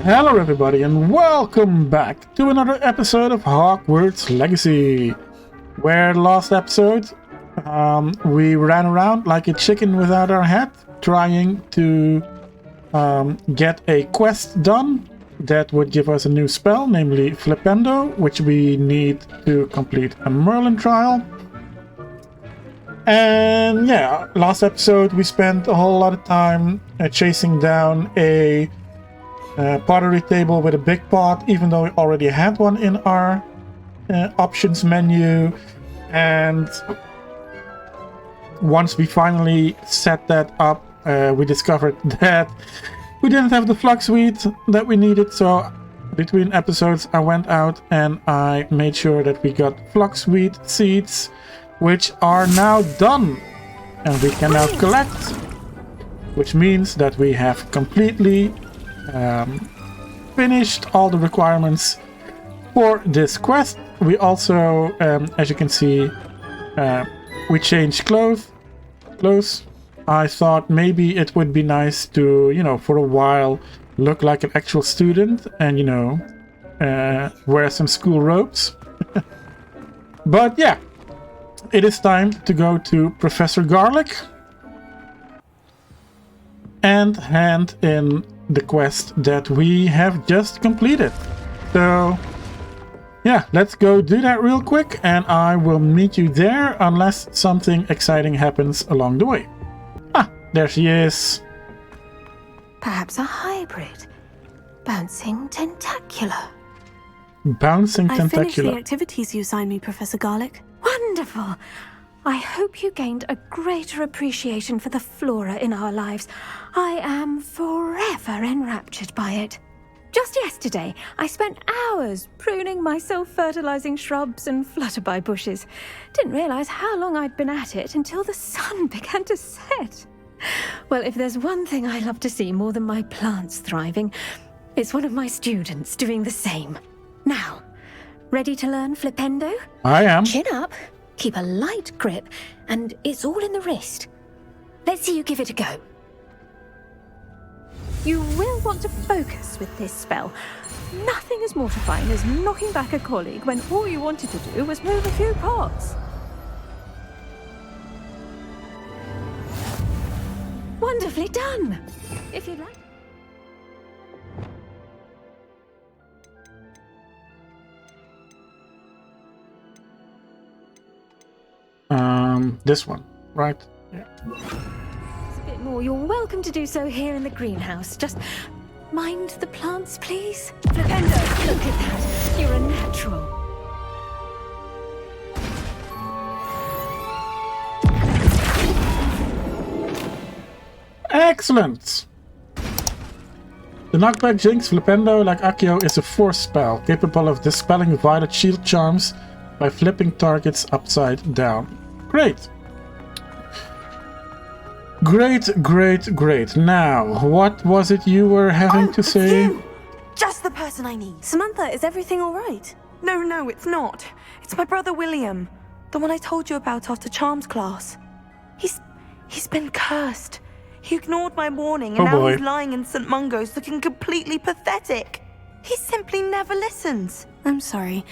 Hello everybody and welcome back to another episode of Hogwarts Legacy, where last episode we ran around like a chicken without our head trying to get a quest done that would give us a new spell, namely Flipendo, which we need to complete a Merlin trial. And yeah, last episode we spent a whole lot of time chasing down a pottery table with a big pot, even though we already had one in our options menu. And once we finally set that up, we discovered that we didn't have the fluxweed that we needed. So between episodes I went out and I made sure that we got fluxweed seeds, which are now done, and we can now collect, which means that we have completely finished all the requirements for this quest. We also, as you can see, we changed clothes. I thought maybe it would be nice to, for a while look like an actual student and, wear some school robes. But yeah, it is time to go to Professor Garlic and hand in the quest that we have just completed. So yeah, let's go do that real quick and I will meet you there unless something exciting happens along the way. Ah, there she is. Perhaps a hybrid. Bouncing tentacular. Bouncing I finished tentacular. the activities you assigned me, Professor Garlic. Wonderful! I hope you gained a greater appreciation for the flora in our lives. I am forever enraptured by it. Just yesterday, I spent hours pruning my self-fertilizing shrubs and flutterby bushes. Didn't realize how long I'd been at it until the sun began to set. Well, if there's one thing I love to see more than my plants thriving, it's one of my students doing the same. Now, ready to learn Flipendo? I am. Chin up. Keep a light grip, and it's all in the wrist. Let's see you give it a go. You will want to focus with this spell. Nothing as mortifying as knocking back a colleague when all you wanted to do was move a few pots. Wonderfully done. If you'd like... This one, right? Yeah. A bit more. You're welcome to do so here in the greenhouse. Just mind the plants, please. Flipendo, look at that. You're a natural. Excellent! The knockback Jinx Flipendo, like Accio, is a force spell capable of dispelling violet shield charms by flipping targets upside down. Great! Great. Now, what was it you were having to say? You! Just the person I need. Samantha, is everything all right? No, it's not. It's my brother William. The one I told you about after Charms class. He's been cursed. He ignored my warning and now he's lying in St. Mungo's looking completely pathetic. He simply never listens. I'm sorry.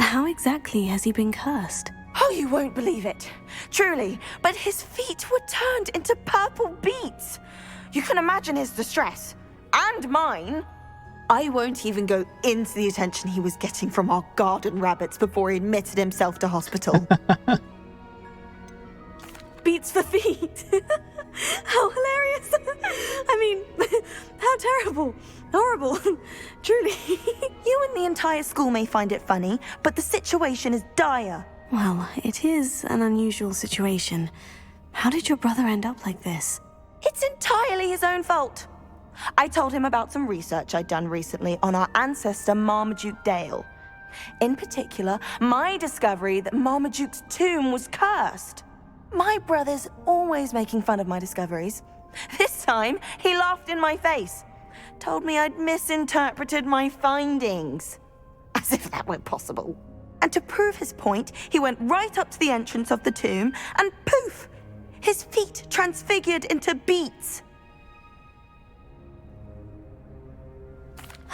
How exactly has he been cursed? Oh, you won't believe it. Truly, but his feet were turned into purple beets. You can imagine his distress. And mine. I won't even go into the attention he was getting from our garden rabbits before he admitted himself to hospital. Beats for feet. How hilarious. I mean, how terrible. Horrible. Truly. You and the entire school may find it funny, but the situation is dire. Well, it is an unusual situation. How did your brother end up like this? It's entirely his own fault. I told him about some research I'd done recently on our ancestor Marmaduke Dale. In particular, my discovery that Marmaduke's tomb was cursed. My brother's always making fun of my discoveries. This time, he laughed in my face. Told me I'd misinterpreted my findings. As if that were possible. And to prove his point, he went right up to the entrance of the tomb and poof! His feet transfigured into beets.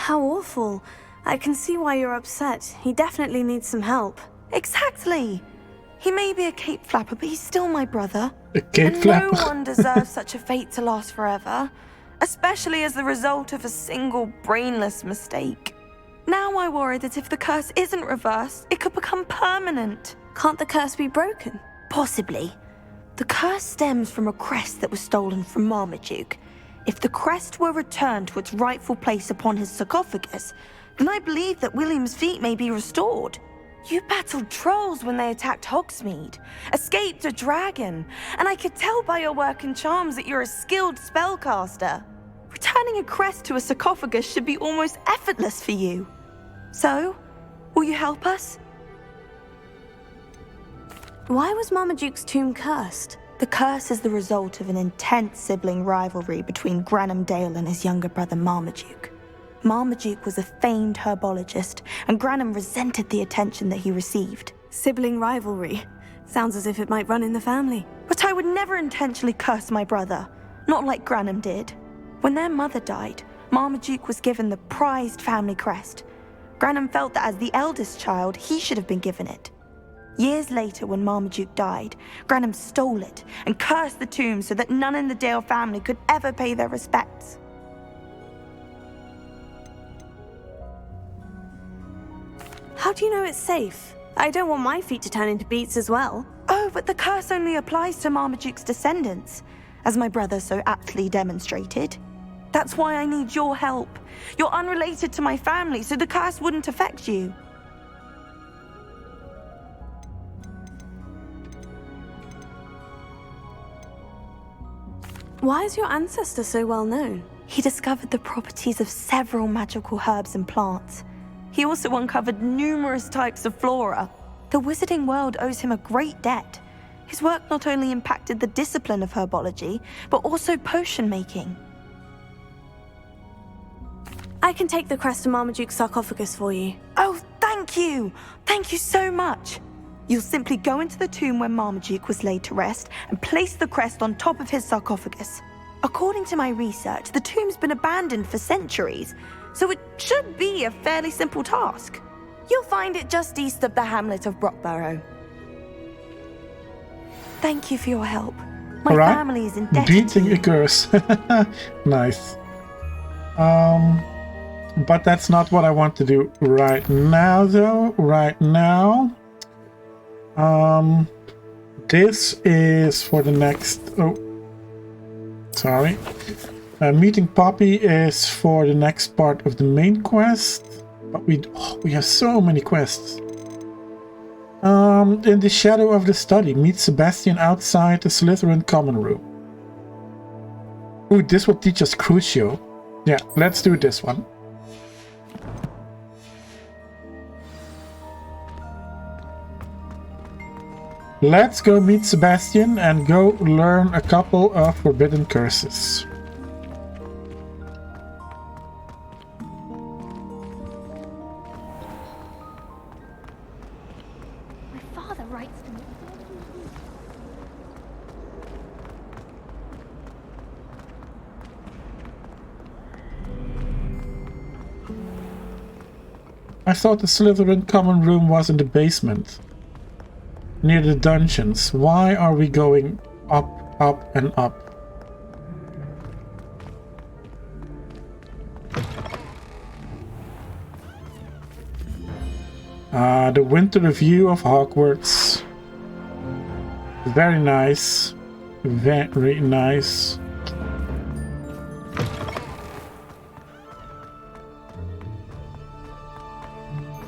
How awful. I can see why you're upset. He definitely needs some help. Exactly. He may be a cape flapper, but he's still my brother. A cape And flapper. no one deserves such a fate to last forever, especially as the result of a single brainless mistake. Now I worry that if the curse isn't reversed, it could become permanent. Can't the curse be broken? Possibly. The curse stems from a crest that was stolen from Marmaduke. If the crest were returned to its rightful place upon his sarcophagus, then I believe that William's feat may be restored. You battled trolls when they attacked Hogsmeade, escaped a dragon, and I could tell by your work and charms that you're a skilled spellcaster. Returning a crest to a sarcophagus should be almost effortless for you. So, will you help us? Why was Marmaduke's tomb cursed? The curse is the result of an intense sibling rivalry between Granham Dale and his younger brother Marmaduke. Marmaduke was a famed herbologist, and Granham resented the attention that he received. Sibling rivalry. Sounds as if it might run in the family. But I would never intentionally curse my brother, not like Granham did. When their mother died, Marmaduke was given the prized family crest. Granham felt that as the eldest child, he should have been given it. Years later, when Marmaduke died, Granham stole it and cursed the tomb so that none in the Dale family could ever pay their respects. How do you know it's safe? I don't want my feet to turn into beets as well. Oh, but the curse only applies to Marmaduke's descendants, as my brother so aptly demonstrated. That's why I need your help. You're unrelated to my family, so the curse wouldn't affect you. Why is your ancestor so well known? He discovered the properties of several magical herbs and plants. He also uncovered numerous types of flora. The wizarding world owes him a great debt. His work not only impacted the discipline of herbology, but also potion making. I can take the crest to Marmaduke's sarcophagus for you. Oh, thank you! Thank you so much! You'll simply go into the tomb where Marmaduke was laid to rest and place the crest on top of his sarcophagus. According to my research, the tomb's been abandoned for centuries, so it should be a fairly simple task. You'll find it just east of the hamlet of Brockborough. Thank you for your help. My All right. family is indebted Beating to you. a curse. Nice. But that's not what I want to do right now, though. Right now, this is for the next. Oh, sorry. Meeting Poppy is for the next part of the main quest. But we have so many quests. In the shadow of the study, meet Sebastian outside the Slytherin common room. Ooh, this will teach us Crucio. Yeah, let's do this one. Let's go meet Sebastian and go learn a couple of forbidden curses. My father writes to me. I thought the Slytherin common room was in the basement, near the dungeons. Why are we going up, up, and up? The winter review of Hogwarts. Very nice. Very nice.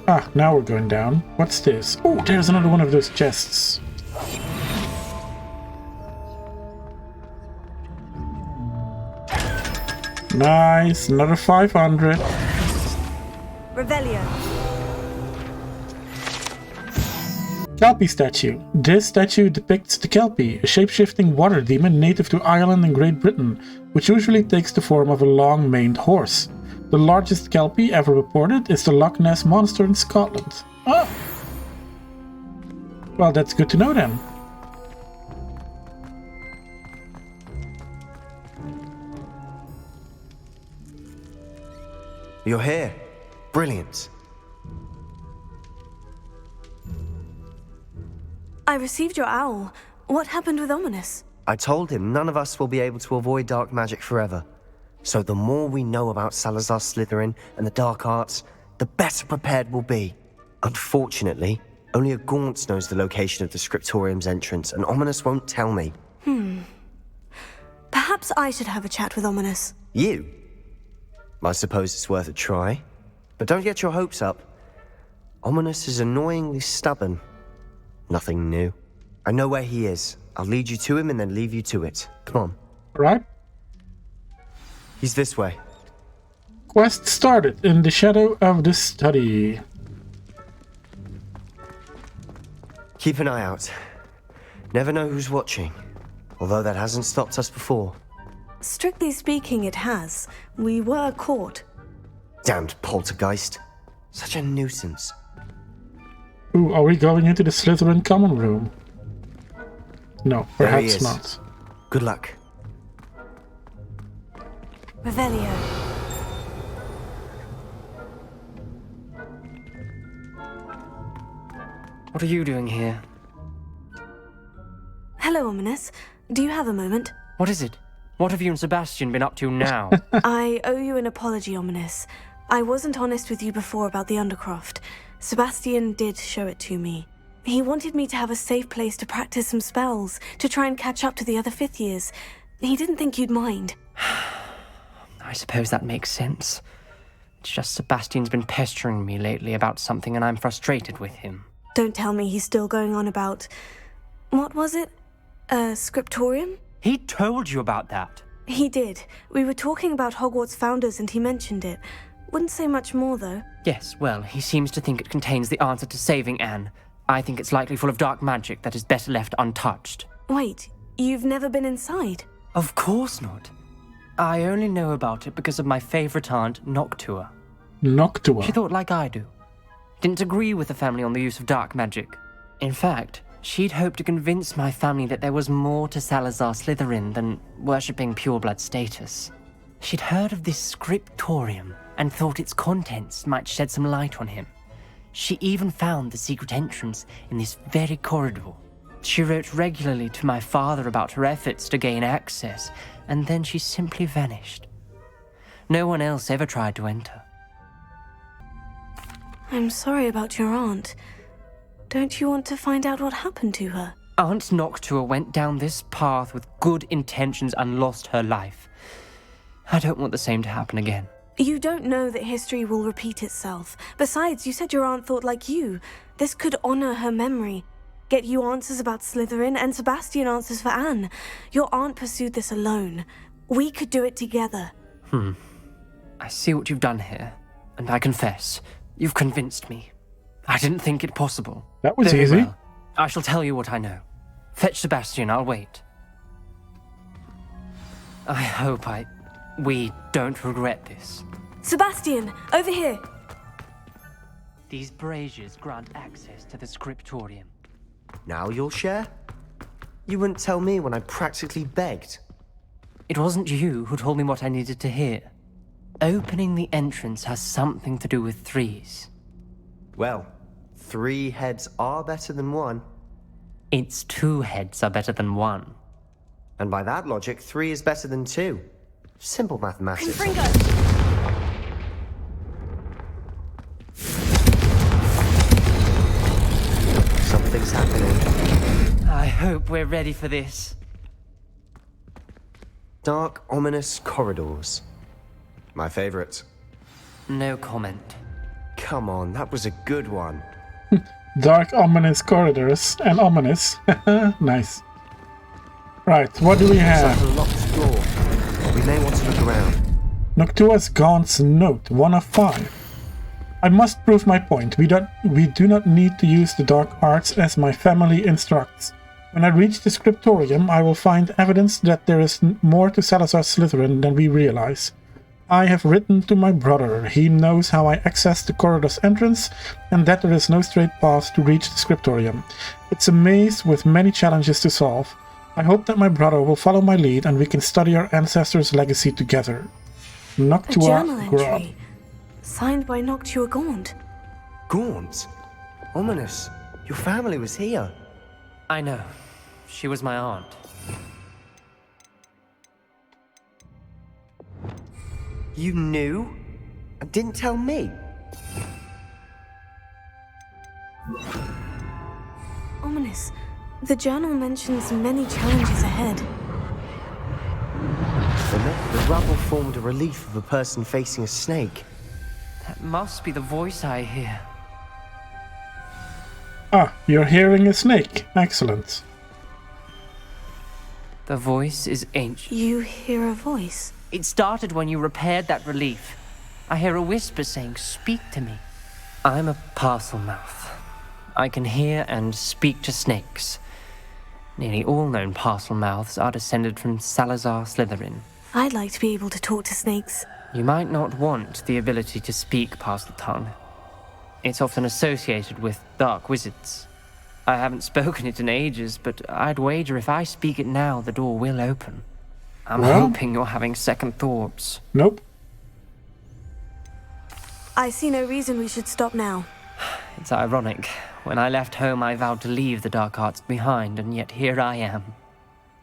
Ah, now we're going down. What's this? Oh, there's another one of those chests. Nice, another 500. Revelio. Kelpie statue. This statue depicts the Kelpie, a shape-shifting water demon native to Ireland and Great Britain, which usually takes the form of a long-maned horse. The largest Kelpie ever reported is the Loch Ness Monster in Scotland. Oh! Well, that's good to know then. You're here. Brilliant. I received your owl. What happened with Ominous? I told him none of us will be able to avoid dark magic forever. So the more we know about Salazar Slytherin and the dark arts, the better prepared we'll be. Unfortunately, only a Gaunt knows the location of the Scriptorium's entrance, and Ominous won't tell me. Perhaps I should have a chat with Ominous. You? I suppose it's worth a try. But don't get your hopes up. Ominous is annoyingly stubborn. Nothing new. I know where he is. I'll lead you to him and then leave you to it. Come on. Right? He's this way. Quest started in the shadow of the study. Keep an eye out. Never know who's watching. Although that hasn't stopped us before. Strictly speaking, it has. We were caught. Damned poltergeist. Such a nuisance. Ooh, are we going into the Slytherin common room? No, There he perhaps is. not. Good luck. Revelio. What are you doing here? Hello, Ominous. Do you have a moment? What is it? What have you and Sebastian been up to now? I owe you an apology, Ominous. I wasn't honest with you before about the Undercroft. Sebastian did show it to me. He wanted me to have a safe place to practice some spells, to try and catch up to the other fifth years. He didn't think you'd mind. I suppose that makes sense. It's just Sebastian's been pestering me lately about something and I'm frustrated with him. Don't tell me he's still going on about... What was it? Scriptorium? He told you about that. He did. We were talking about Hogwarts founders and he mentioned it. Wouldn't say much more, though. Yes, well, he seems to think it contains the answer to saving Anne. I think it's likely full of dark magic that is better left untouched. Wait, you've never been inside? Of course not. I only know about it because of my favorite aunt, Noctua. Noctua. She thought like I do. Didn't agree with the family on the use of dark magic. In fact, she'd hoped to convince my family that there was more to Salazar Slytherin than worshipping pureblood status. She'd heard of this scriptorium and thought its contents might shed some light on him. She even found the secret entrance in this very corridor. She wrote regularly to my father about her efforts to gain access, and then she simply vanished. No one else ever tried to enter. I'm sorry about your aunt. Don't you want to find out what happened to her? Aunt Noctua went down this path with good intentions and lost her life. I don't want the same to happen again. You don't know that history will repeat itself. Besides, you said your aunt thought like you. This could honor her memory. Get you answers about Slytherin and Sebastian answers for Anne. Your aunt pursued this alone. We could do it together. I see what you've done here, and I confess, you've convinced me. I didn't think it possible. That was Very easy. well. I shall tell you what I know. Fetch Sebastian, I'll wait. I hope we don't regret this. Sebastian, over here. These braziers grant access to the scriptorium. Now you'll share? You wouldn't tell me when I practically begged. It wasn't you who told me what I needed to hear. Opening the entrance has something to do with threes. Well, 3 heads are better than 1. Its 2 heads are better than 1. And by that logic, 3 is better than 2. Simple mathematics. Confringo! Something's happening. I hope we're ready for this. Dark, ominous corridors. My favorite. No comment. Come on, that was a good one. Dark, ominous corridors and ominous. Nice. Right, what do we It's have? like a locked door. We may want to look around. Noctua's Gaunt's note, 1 of 5. I must prove my point. We do not need to use the dark arts as my family instructs. When I reach the scriptorium, I will find evidence that there is more to Salazar Slytherin than we realize. I have written to my brother. He knows how I access the corridor's entrance and that there is no straight path to reach the scriptorium. It's a maze with many challenges to solve. I hope that my brother will follow my lead and we can study our ancestors' legacy together. A Noctua journal Grub. entry. Signed by Noctua Gaunt. Gaunt? Ominous. Your family was here. I know. She was my aunt. You knew? And didn't tell me? Ominous. The journal mentions many challenges ahead. The rubble formed a relief of a person facing a snake. That must be the voice I hear. Ah, you're hearing a snake. Excellent. The voice is ancient. You hear a voice? It started when you repaired that relief. I hear a whisper saying, "Speak to me." I'm a parcel mouth. I can hear and speak to snakes. Nearly all known parcel mouths are descended from Salazar Slytherin. I'd like to be able to talk to snakes. You might not want the ability to speak parcel tongue. It's often associated with dark wizards. I haven't spoken it in ages, but I'd wager if I speak it now, the door will open. I'm hoping you're having second thoughts. Nope. I see no reason we should stop now. It's ironic. When I left home, I vowed to leave the dark arts behind, and yet here I am.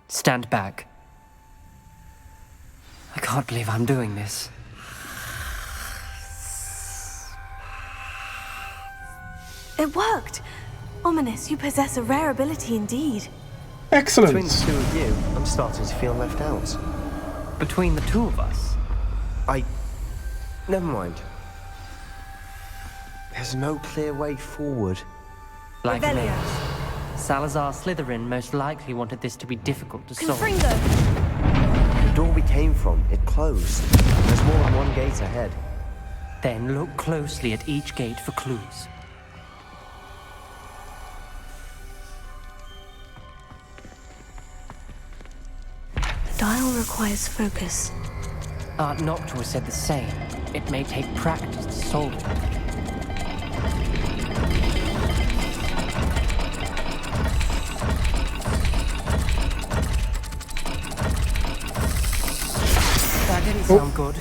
Stand back. I can't believe I'm doing this. It worked! Ominous, you possess a rare ability indeed. Excellent. Between the two of you, I'm starting to feel left out. Between the two of us? Never mind. There's no clear way forward. Like Revelio. me. Salazar Slytherin most likely wanted this to be difficult to solve. Confringo! The door we came from, it closed. There's more than one gate ahead. Then look closely at each gate for clues. The dial requires focus. Aunt Noctua said the same. It may take practice to solve it. That didn't sound good.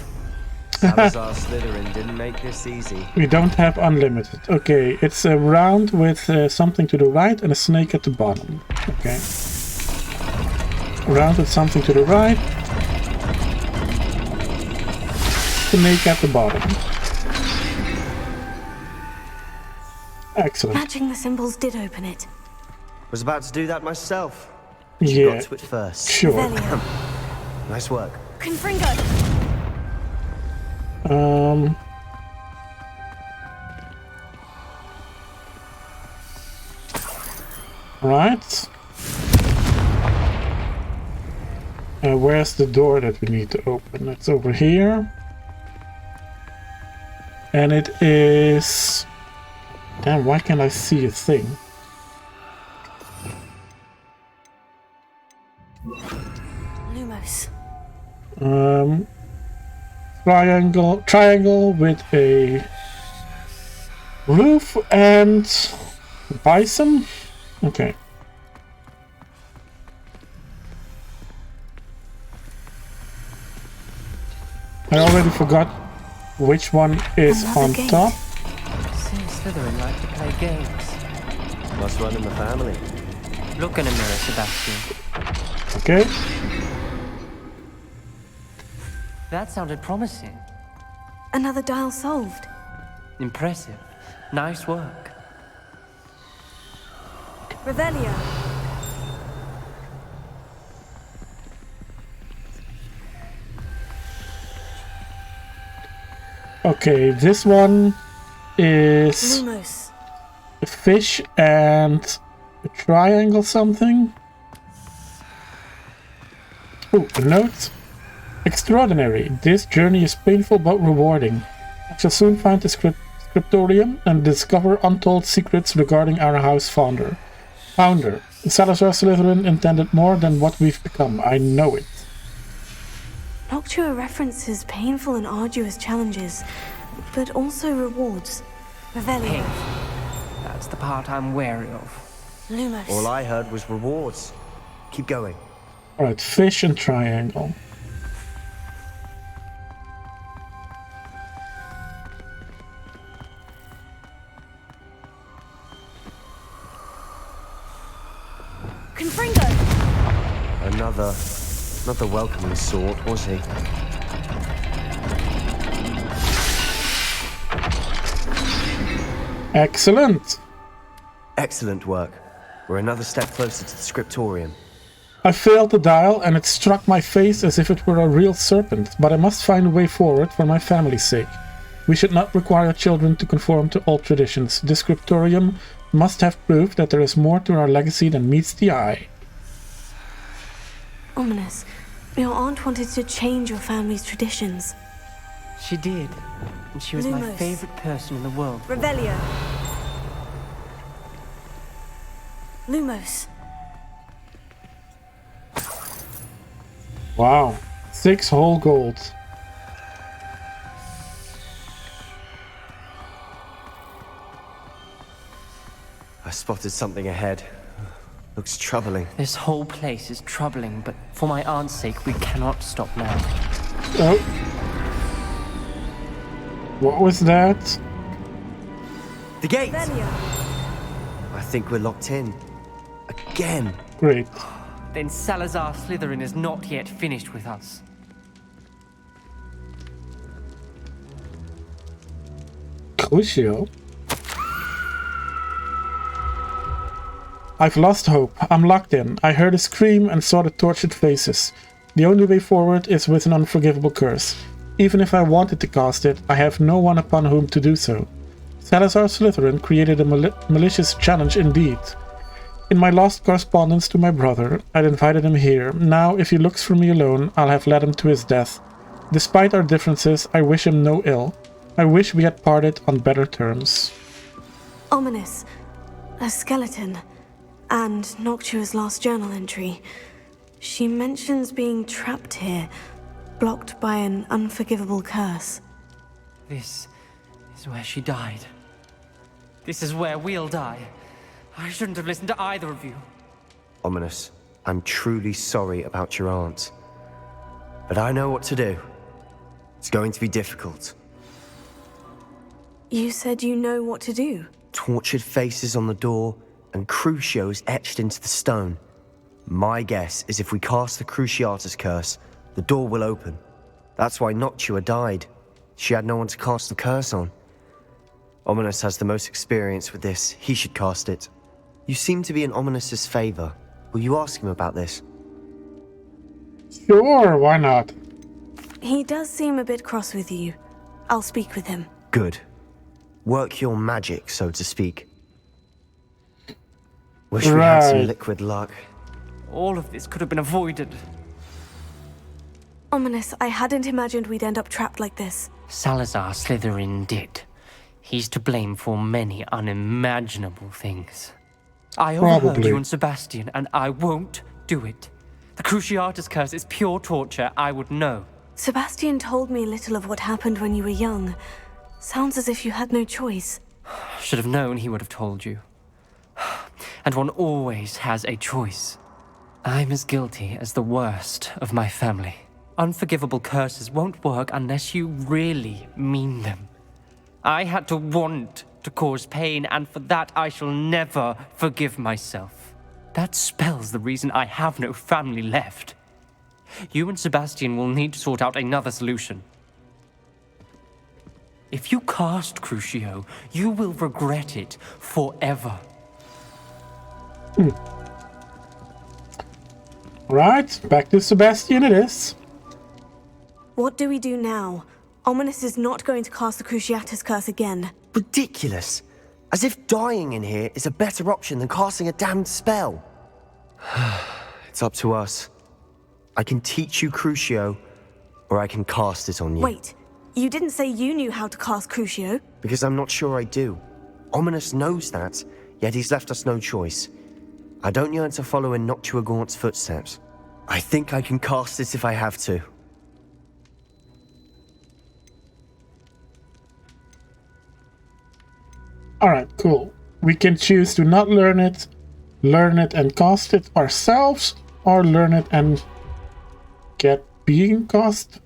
Salazar Slytherin didn't make this easy. We don't have unlimited. Okay, it's a round with something to the right and a snake at the bottom. Okay. Round with something to the right. Snake at the bottom. Excellent. Matching the symbols did open it. Was about to do that myself. You Yeah, got to it first. sure. Revelio. Nice work. Confringo! Right. Where's the door that we need to open? It's over here. And it is... Damn, why can't I see a thing? Lumos. Triangle with a roof and bison. Okay. I already forgot which one is Another on gate. top. Seems Slytherin like to play games. Must run in the family. Look in a mirror, Sebastian. Okay. That sounded promising. Another dial solved. Impressive. Nice work. Revelio. Okay, this one is Lumos. a fish and a triangle something. Oh, a note. Extraordinary. This journey is painful but rewarding. I shall soon find the scriptorium and discover untold secrets regarding our house founder. Salazar Slytherin intended more than what we've become. I know it. Noctua references painful and arduous challenges, but also rewards. Revelio. Hey, that's the part I'm wary of. Lumos. All I heard was rewards. Keep going. Alright, fish and triangle. not the welcoming sort, was he? Excellent! Excellent work. We're another step closer to the scriptorium. I failed the dial and it struck my face as if it were a real serpent, but I must find a way forward for my family's sake. We should not require children to conform to old traditions. The scriptorium must have proof that there is more to our legacy than meets the eye. Ominous. Your aunt wanted to change your family's traditions. She did. And she was my Lumos. favorite person in the world. Revelio. Lumos. Wow. 6 whole gold. I spotted something ahead. Looks troubling. This whole place is troubling, but for my aunt's sake, we cannot stop now. Oh. What was that? The gate! Revelio. I think we're locked in. Again. Great. Then Salazar Slytherin is not yet finished with us. Crucio? I've lost hope. I'm locked in. I heard a scream and saw the tortured faces. The only way forward is with an unforgivable curse. Even if I wanted to cast it, I have no one upon whom to do so. Salazar Slytherin created a malicious challenge indeed. In my last correspondence to my brother, I'd invited him here. Now, if he looks for me alone, I'll have led him to his death. Despite our differences, I wish him no ill. I wish we had parted on better terms. Ominous. A skeleton. And Noctua's last journal entry. She mentions being trapped here, blocked by an unforgivable curse. This is where she died. This is where we'll die. I shouldn't have listened to either of you. Ominous, I'm truly sorry about your aunt. But I know what to do. It's going to be difficult. You said you know what to do. Tortured faces on the door, and Crucios etched into the stone. My guess is if we cast the Cruciatus Curse, the door will open. That's why Noctua died. She had no one to cast the curse on. Ominous has the most experience with this. He should cast it. You seem to be in Ominous's favor. Will you ask him about this? Sure, why not? He does seem a bit cross with you. I'll speak with him. Good. Work your magic, so to speak. Wish we had some Right. liquid luck. All of this could have been avoided. Ominous, I hadn't imagined we'd end up trapped like this. Salazar Slytherin did. He's to blame for many unimaginable things. I overheard Probably. you and Sebastian, and I won't do it. The Cruciatus Curse is pure torture, I would know. Sebastian told me little of what happened when you were young. Sounds as if you had no choice. Should have known he would have told you. And one always has a choice. I'm as guilty as the worst of my family. Unforgivable curses won't work unless you really mean them. I had to want to cause pain, and for that I shall never forgive myself. That spells the reason I have no family left. You and Sebastian will need to sort out another solution. If you cast Crucio, you will regret it forever. Right, back to Sebastian it is. What do we do now? Ominous is not going to cast the Cruciatus Curse again. Ridiculous! As if dying in here is a better option than casting a damned spell. It's up to us. I can teach you Crucio, or I can cast it on you. Wait, you didn't say you knew how to cast Crucio? Because I'm not sure I do. Ominous knows that, yet he's left us no choice. I don't yearn to follow in Noctua Gaunt's footsteps. I think I can cast it if I have to. Alright, cool. We can choose to not learn it and cast it ourselves, or learn it and get cast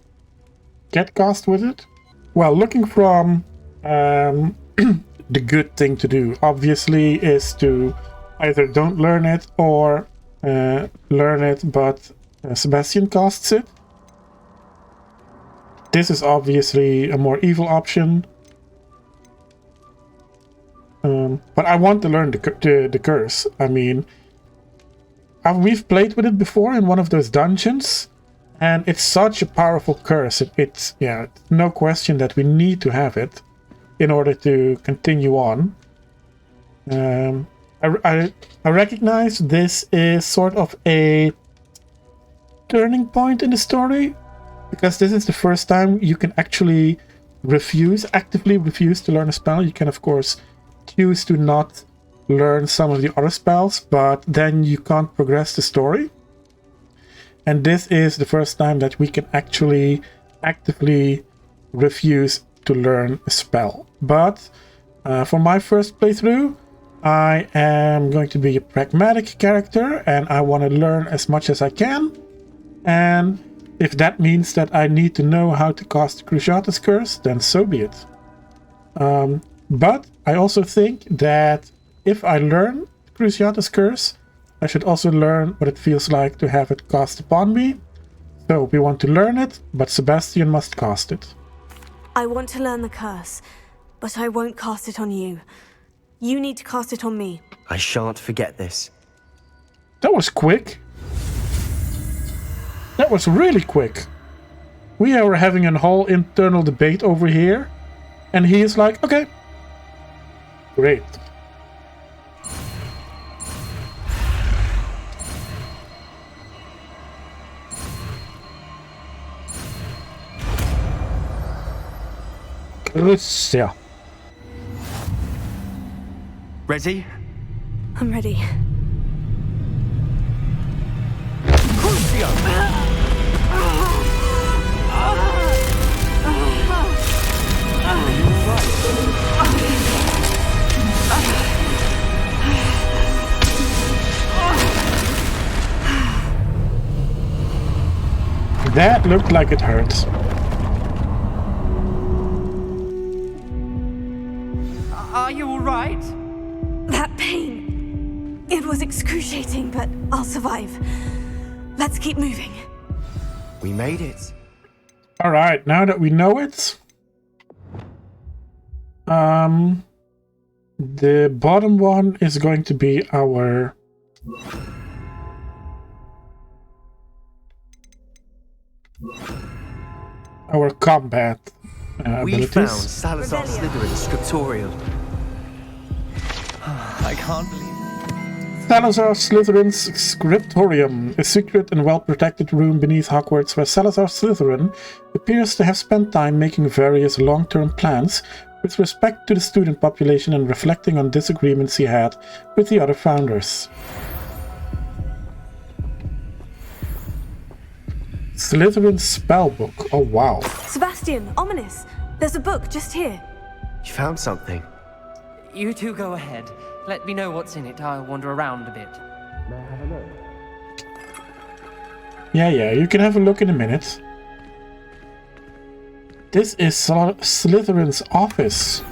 with it. Well, looking from the good thing to do, obviously, is to either don't learn it or learn it but Sebastian casts it. This is obviously a more evil option. But I want to learn the curse. I mean, we've played with it before in one of those dungeons, and it's such a powerful curse. It's no question that we need to have it in order to continue on. I recognize this is sort of a turning point in the story, because this is the first time you can actually actively refuse to learn a spell. You can, of course, choose to not learn some of the other spells, but then you can't progress the story. And this is the first time that we can actually actively refuse to learn a spell. But for my first playthrough, I am going to be a pragmatic character, and I want to learn as much as I can. And if that means that I need to know how to cast Cruciatus Curse, then so be it. But I also think that if I learn Cruciatus Curse, I should also learn what it feels like to have it cast upon me. So we want to learn it, but Sebastian must cast it. I want to learn the curse, but I won't cast it on you. You need to cast it on me. I shan't forget this. That was quick. That was really quick. We are having a whole internal debate over here, and he is like, okay. Great. Crucio. Ready? I'm ready. Crucio! That looked like it hurt. Are you all right? That pain. It was excruciating, but I'll survive. Let's keep moving. We made it. All right, now that we know it, the bottom one is going to be our combat We abilities. found Salazar Slytherin's scriptorial. I can't believe it. Salazar Slytherin's Scriptorium, a secret and well-protected room beneath Hogwarts where Salazar Slytherin appears to have spent time making various long-term plans with respect to the student population and reflecting on disagreements he had with the other founders. Slytherin's spellbook. Oh wow. Sebastian, ominous. There's a book just here. You found something. You two go ahead. Let me know what's in it. I'll wander around a bit. Yeah, you can have a look in a minute. This is Slytherin's office.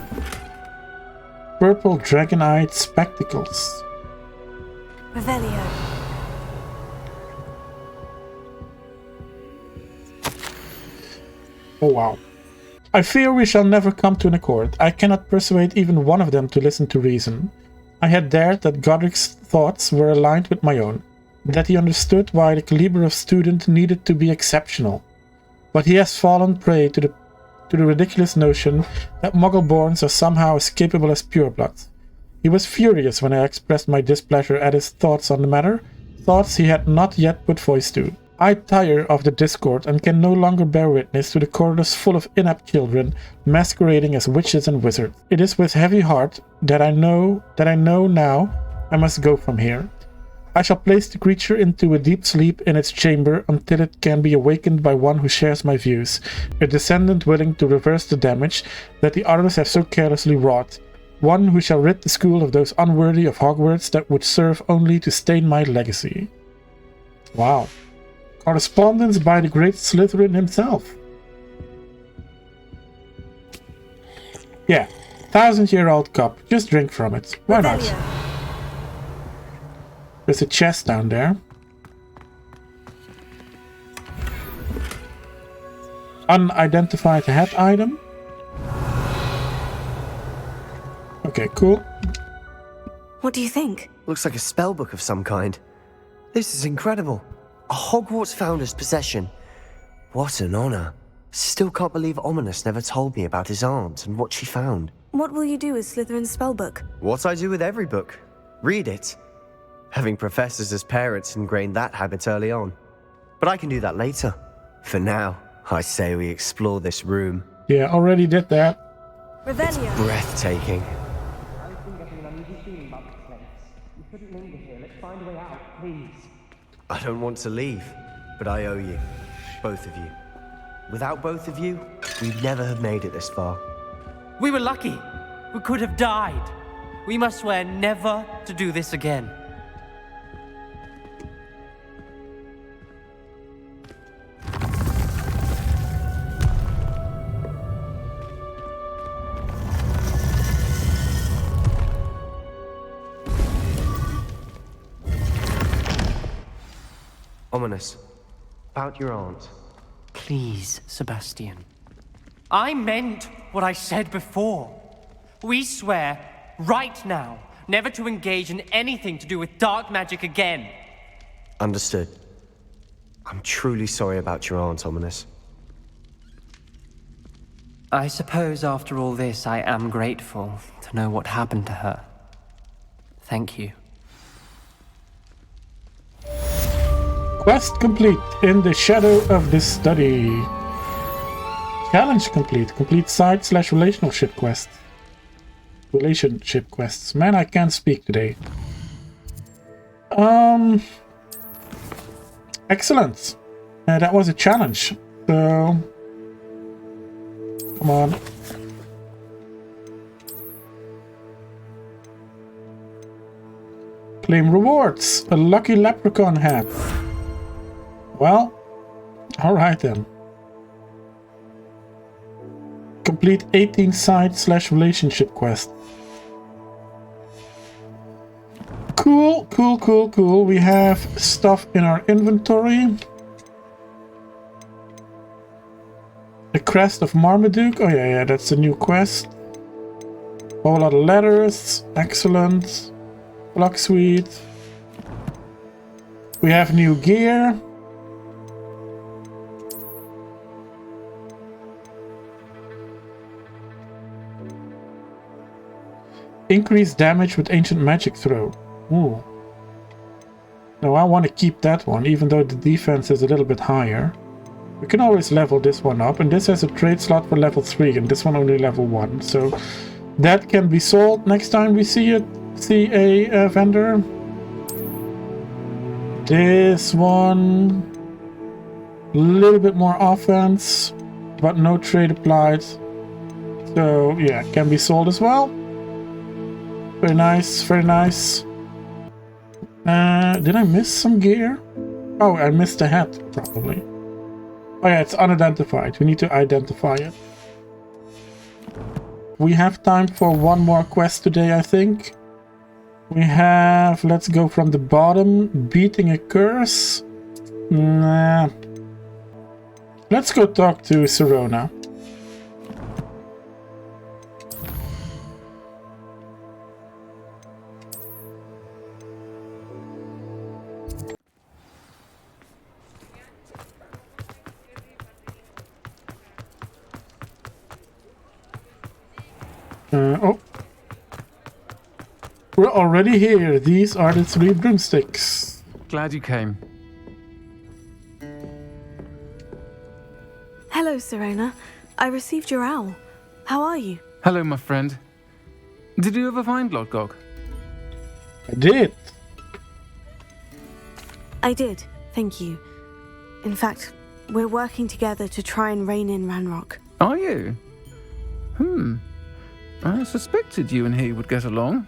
Purple dragon-eyed spectacles. Revelio. Oh wow. I fear we shall never come to an accord. I cannot persuade even one of them to listen to reason. I had dared that Godric's thoughts were aligned with my own, that he understood why the caliber of student needed to be exceptional. But he has fallen prey to the ridiculous notion that Muggle-borns are somehow as capable as purebloods. He was furious when I expressed my displeasure at his thoughts on the matter, thoughts he had not yet put voice to. I tire of the discord and can no longer bear witness to the corridors full of inept children masquerading as witches and wizards. It is with heavy heart that I know now I must go from here. I shall place the creature into a deep sleep in its chamber until it can be awakened by one who shares my views, a descendant willing to reverse the damage that the others have so carelessly wrought, one who shall rid the school of those unworthy of Hogwarts that would serve only to stain my legacy. Wow. Correspondence by the great Slytherin himself. Yeah, 1000-year-old cup. Just drink from it. Why not? There's a chest down there. unidentified hat item. Okay, cool. What do you think? Looks like a spellbook of some kind. This is incredible. A Hogwarts founder's possession. What an honor. Still can't believe Ominous never told me about his aunt and what she found. What will you do with Slytherin's spellbook? What I do with every book. Read it. Having professors as parents ingrained that habit early on. But I can do that later. For now, I say we explore this room. Yeah, already did that. Revelio. Breathtaking. I've been getting an uneasy feeling about this place. You shouldn't linger here. Let's find a way out, please. I don't want to leave, but I owe you. Both of you. Without both of you, we'd never have made it this far. We were lucky. We could have died. We must swear never to do this again. Ominous. About your aunt. Please, Sebastian. I meant what I said before. We swear, right now, never to engage in anything to do with dark magic again. Understood. I'm truly sorry about your aunt, Ominous. I suppose after all this, I am grateful to know what happened to her. Thank you. Quest complete. In the shadow of the study. Challenge complete. Complete side/relationship quest. Relationship quests. Man, I can't speak today. Excellent. That was a challenge. So, come on. Claim rewards. A lucky leprechaun hat. Well, alright then. Complete 18 side/relationship quest. Cool. We have stuff in our inventory. The Crest of Marmaduke. Oh yeah, that's a new quest. Whole lot of letters. Excellent. Block suite. We have new gear. Increased damage with ancient magic throw. Ooh. No, I want to keep that one, even though the defense is a little bit higher. We can always level this one up, and this has a trade slot for level 3, and this one only level 1. So that can be sold next time we see a vendor. This one, a little bit more offense, but no trade applied. So yeah, can be sold as well. Very nice, very nice. Did I miss some gear? Oh, I missed a hat, probably. Oh yeah, it's unidentified. We need to identify it. We have time for one more quest today, I think. We have... Let's go from the bottom. Beating a curse. Nah. Let's go talk to Sirona. Oh. We're already here. These are the 3 broomsticks. Glad you came. Hello, Sirona. I received your owl. How are you? Hello, my friend. Did you ever find Lodgok? I did. I did, thank you. In fact, we're working together to try and rein in Ranrock. Are you? I suspected you and he would get along.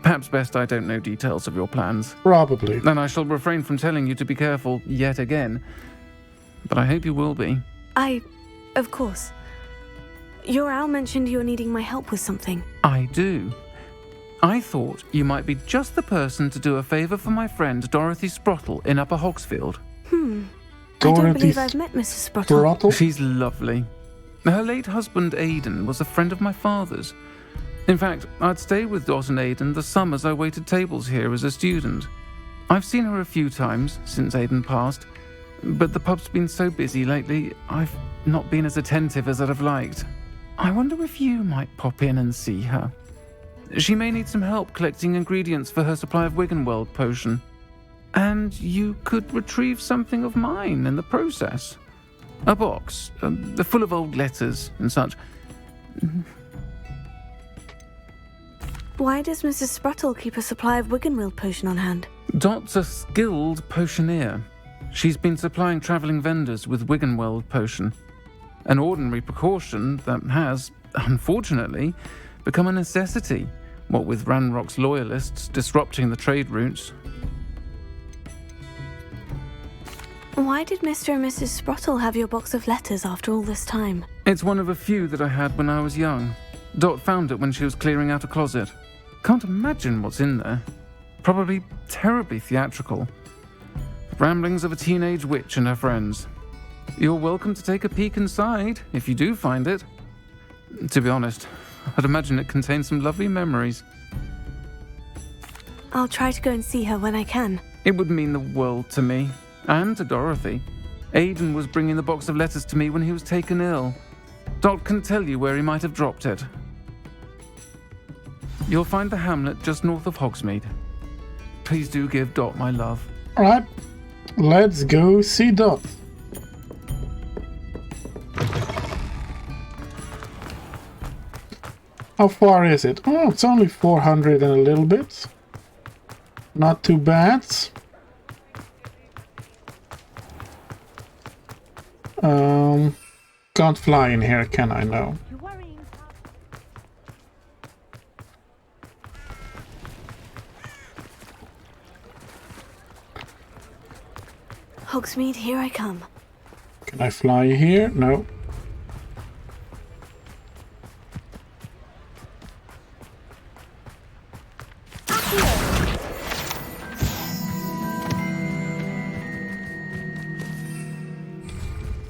Perhaps best I don't know details of your plans. Probably. Then I shall refrain from telling you to be careful yet again. But I hope you will be. Of course. Your owl mentioned you're needing my help with something. I do. I thought you might be just the person to do a favor for my friend Dorothy Sprottle in Upper Hogsfield. I don't Dorothy believe I've met Mrs. Sprottle. Throttle? She's lovely. Her late husband, Aidan, was a friend of my father's. In fact, I'd stay with Dot and Aidan the summers I waited tables here as a student. I've seen her a few times since Aidan passed, but the pub's been so busy lately, I've not been as attentive as I'd have liked. I wonder if you might pop in and see her. She may need some help collecting ingredients for her supply of Wiggenweld potion. And you could retrieve something of mine in the process. A box, full of old letters and such. Why does Mrs. Sprottle keep a supply of Wiggenweld potion on hand? Dot's a skilled potioneer. She's been supplying travelling vendors with Wiggenweld potion. An ordinary precaution that has, unfortunately, become a necessity, what with Ranrock's loyalists disrupting the trade routes. Why did Mr. and Mrs. Sprottle have your box of letters after all this time? It's one of a few that I had when I was young. Dot found it when she was clearing out a closet. Can't imagine what's in there. Probably terribly theatrical. The ramblings of a teenage witch and her friends. You're welcome to take a peek inside, if you do find it. To be honest, I'd imagine it contains some lovely memories. I'll try to go and see her when I can. It would mean the world to me, and to Dorothy. Aidan was bringing the box of letters to me when he was taken ill. Dot can tell you where he might have dropped it. You'll find the hamlet just north of Hogsmeade. Please do give Dot my love. Alright, let's go see Dot. How far is it? Oh, it's only 400 and a little bit. Not too bad. Can't fly in here, can I? No. Hogsmeade, here I come. Can I fly here? No.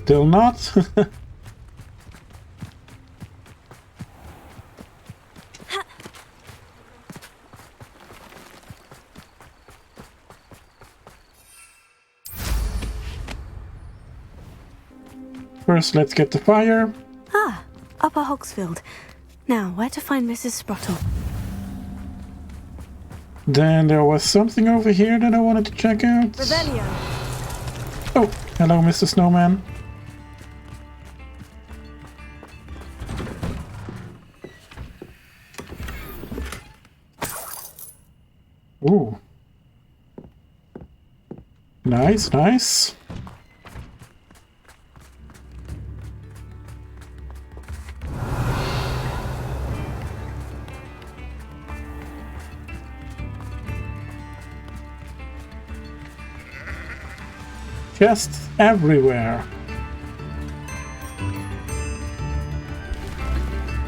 Still not? First, let's get the fire. Ah, Upper Hogsfield. Now, where to find Mrs. Sprottle? Then there was something over here that I wanted to check out. Revelio. Oh, hello, Mr. Snowman. Ooh. Nice, nice. Chests everywhere.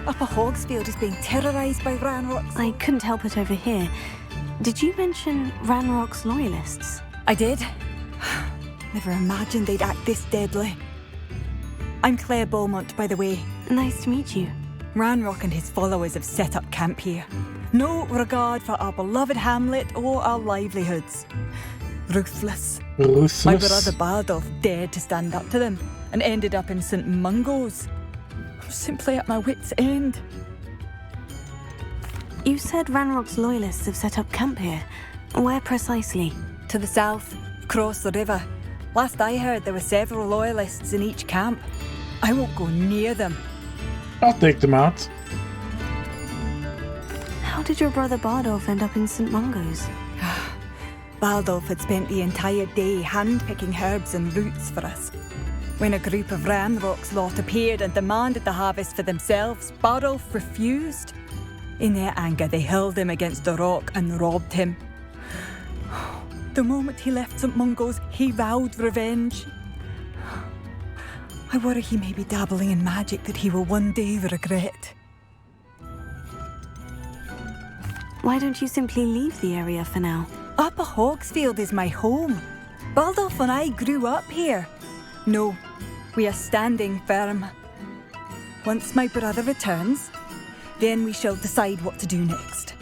Upper Hogsfield is being terrorised by Ranrocks. I couldn't help it over here. Did you mention Ranrock's loyalists? I did. Never imagined they'd act this deadly. I'm Claire Beaumont, by the way. Nice to meet you. Ranrock and his followers have set up camp here. No regard for our beloved hamlet or our livelihoods. Ruthless. Ruthless. My brother Bardolph dared to stand up to them and ended up in St. Mungo's. I'm simply at my wit's end. You said Ranrock's loyalists have set up camp here. Where precisely? To the south, across the river. Last I heard, there were several loyalists in each camp. I won't go near them. I'll take them out. How did your brother Bardolph end up in St. Mungo's? Bardolph had spent the entire day hand-picking herbs and roots for us. When a group of Ranrock's lot appeared and demanded the harvest for themselves, Bardolph refused. In their anger, they hurled him against a rock and robbed him. The moment he left St. Mungo's, he vowed revenge. I worry he may be dabbling in magic that he will one day regret. Why don't you simply leave the area for now? Upper Hogsfield is my home. Baldolf and I grew up here. No, we are standing firm. Once my brother returns, then we shall decide what to do next.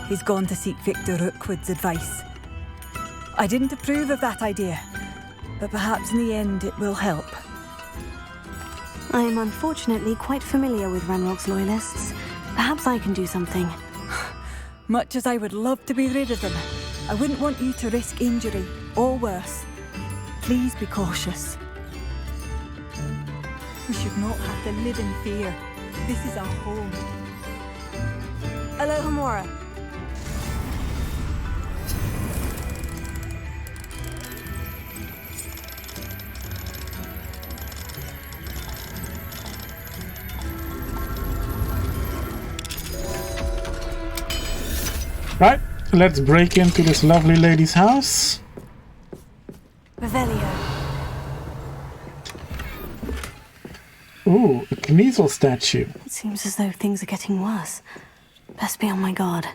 He's gone to seek Victor Rookwood's advice. I didn't approve of that idea, but perhaps in the end it will help. I am unfortunately quite familiar with Ranrock's loyalists. Perhaps I can do something. Much as I would love to be rid of them, I wouldn't want you to risk injury, or worse. Please be cautious. We should not have to live in fear. This is our home. Aloha Mora. Right, let's break into this lovely lady's house. Revelio. Ooh, a Knievel statue. It seems as though things are getting worse. Best be on my guard.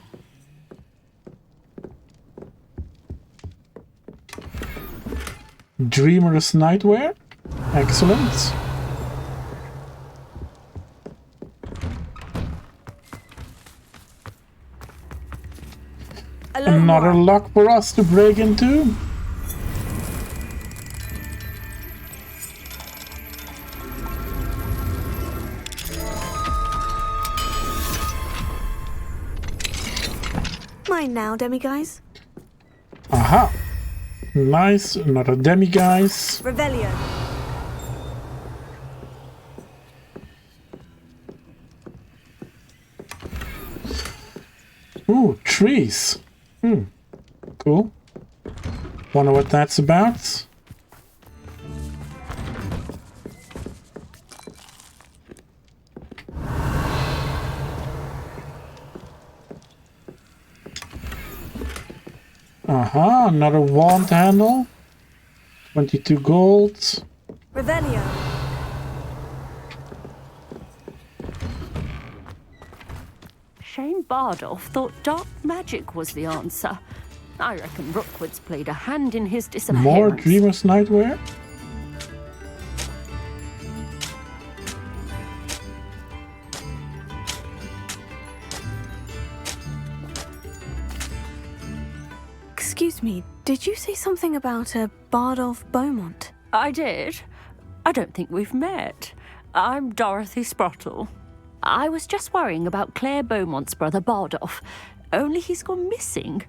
Dreamer's nightwear. Excellent. Another lock for us to break into. Mine now, demi-guys. Aha. Nice, another demi-guys. Revelio. Ooh, trees. Cool. Wonder what that's about. Aha, another wand handle. 22 gold. Revelio. Shane Bardolph thought dark magic was the answer. I reckon Rookwood's played a hand in his disappearance. More Dreamer's nightwear. Excuse me, did you say something about a Bardolph Beaumont? I did. I don't think we've met. I'm Dorothy Sprottle. I was just worrying about Claire Beaumont's brother Bardolph, only he's gone missing.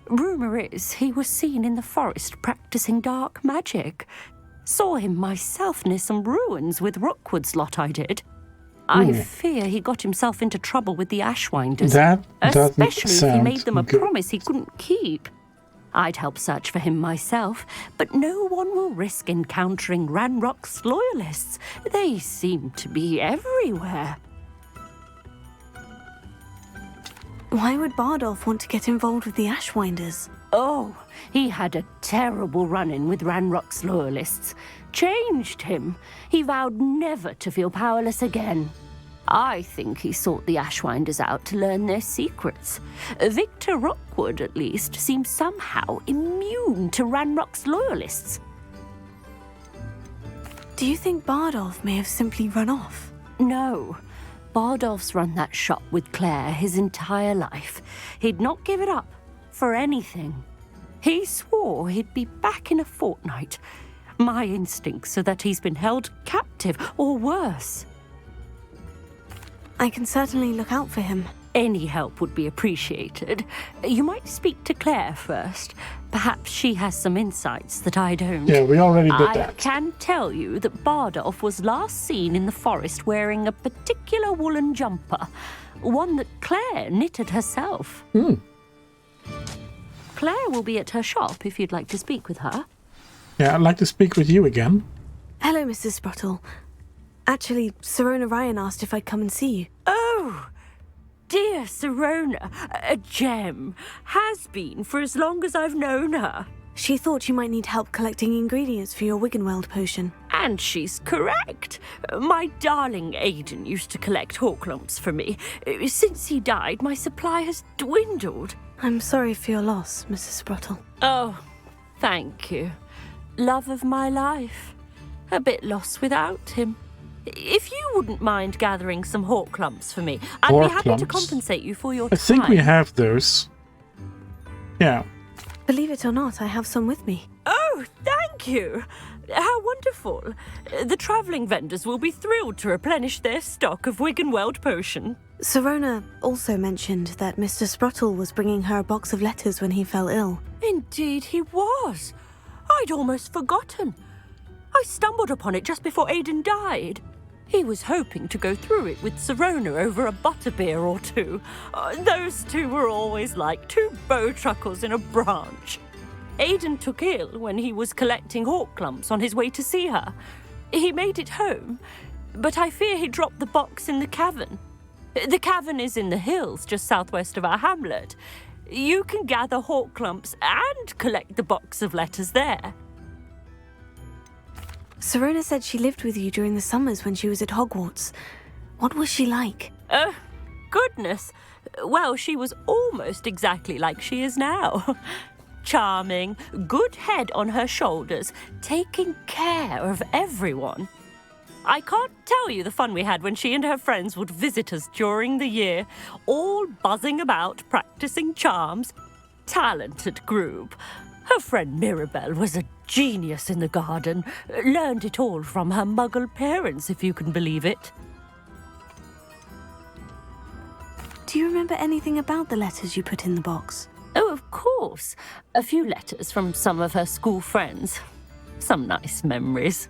Rumour is he was seen in the forest practicing dark magic. Saw him myself near some ruins with Rookwood's lot I did. I fear he got himself into trouble with the Ashwinders, That doesn't especially if he sound made them a good. promise he couldn't keep. I'd help search for him myself, but no one will risk encountering Ranrock's loyalists. They seem to be everywhere. Why would Bardolph want to get involved with the Ashwinders? Oh, he had a terrible run-in with Ranrock's loyalists. Changed him. He vowed never to feel powerless again. I think he sought the Ashwinders out to learn their secrets. Victor Rookwood, at least, seems somehow immune to Ranrock's loyalists. Do you think Bardolph may have simply run off? No. Bardolph's run that shop with Claire his entire life. He'd not give it up for anything. He swore he'd be back in a fortnight. My instincts are that he's been held captive, or worse. I can certainly look out for him. Any help would be appreciated. You might speak to Claire first. Perhaps she has some insights that I don't. Yeah, we already did I that. can tell you that Bardolph was last seen in the forest wearing a particular woolen jumper, one that Claire knitted herself. Claire will be at her shop if you'd like to speak with her. Yeah, I'd like to speak with you again. Hello, Mrs. Sprottle. Actually, Sirona Ryan asked if I'd come and see you. Oh, dear Sirona, a gem. Has been for as long as I've known her. She thought you might need help collecting ingredients for your Wiggenweld potion. And she's correct. My darling Aidan used to collect hawk lumps for me. Since he died, my supply has dwindled. I'm sorry for your loss, Mrs. Sprottle. Oh, thank you. love of my life. A bit lost without him. If you wouldn't mind gathering some hawk clumps for me, I'd be happy to compensate you for your time. I think we have those. Yeah. Believe it or not, I have some with me. Oh, thank you! How wonderful. The travelling vendors will be thrilled to replenish their stock of Wiggenweld potion. Sirona also mentioned that Mr. Sprottle was bringing her a box of letters when he fell ill. Indeed he was. I'd almost forgotten. I stumbled upon it just before Aidan died. He was hoping to go through it with Sirona over a butterbeer or two. Those two were always like two bowtruckles in a branch. Aidan took ill when he was collecting hawk clumps on his way to see her. He made it home, but I fear he dropped the box in the cavern. The cavern is in the hills just southwest of our hamlet. You can gather hawk clumps and collect the box of letters there. Sirona said she lived with you during the summers when she was at Hogwarts. What was she like? Goodness. Well, she was almost exactly like she is now. Charming, good head on her shoulders, taking care of everyone. I can't tell you the fun we had when she and her friends would visit us during the year, all buzzing about, practicing charms. Talented group. Her friend Mirabelle was a genius in the garden. Learned it all from her muggle parents, if you can believe it. Do you remember anything about the letters you put in the box? Oh, of course. A few letters from some of her school friends. Some nice memories.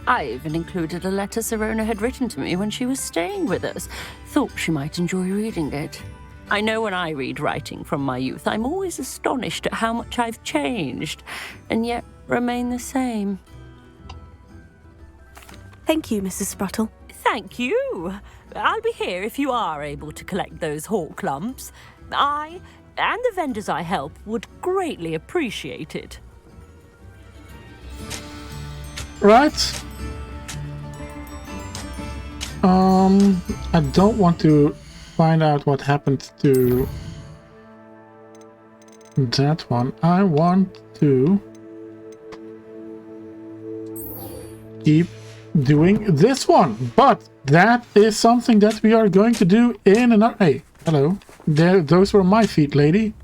I even included a letter Sirona had written to me when she was staying with us. Thought she might enjoy reading it. I know when I read writing from my youth, I'm always astonished at how much I've changed, and yet remain the same. Thank you, Mrs. Sprottle. Thank you. I'll be here if you are able to collect those hawk clumps. I and the vendors I help would greatly appreciate it. Right. I don't want to find out what happened to that one. I want to keep doing this one, but that is something that we are going to do in another... Hey, hello. Those were my feet, lady.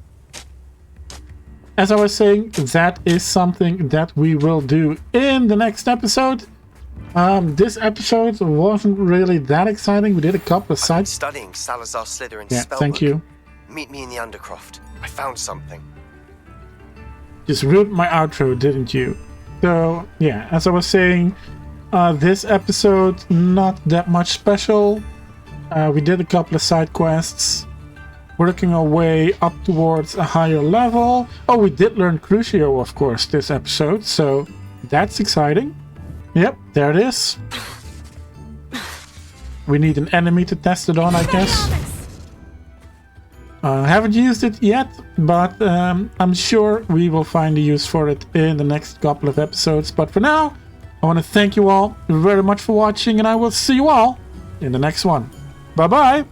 As I was saying, that is something that we will do in the next episode. This episode wasn't really that exciting. We did a couple of sides. Studying Salazar Slytherin's spellbook. Thank you. Meet me in the Undercroft. I found something. Just ruined my outro, didn't you? So, yeah, as I was saying, this episode, not that much special. We did a couple of side quests. Working our way up towards a higher level. Oh, we did learn Crucio, of course, this episode, so that's exciting. Yep, there it is. We need an enemy to test it on, I guess. Haven't used it yet, but I'm sure we will find a use for it in the next couple of episodes. But for now, I want to thank you all very much for watching, and I will see you all in the next one. Bye-bye!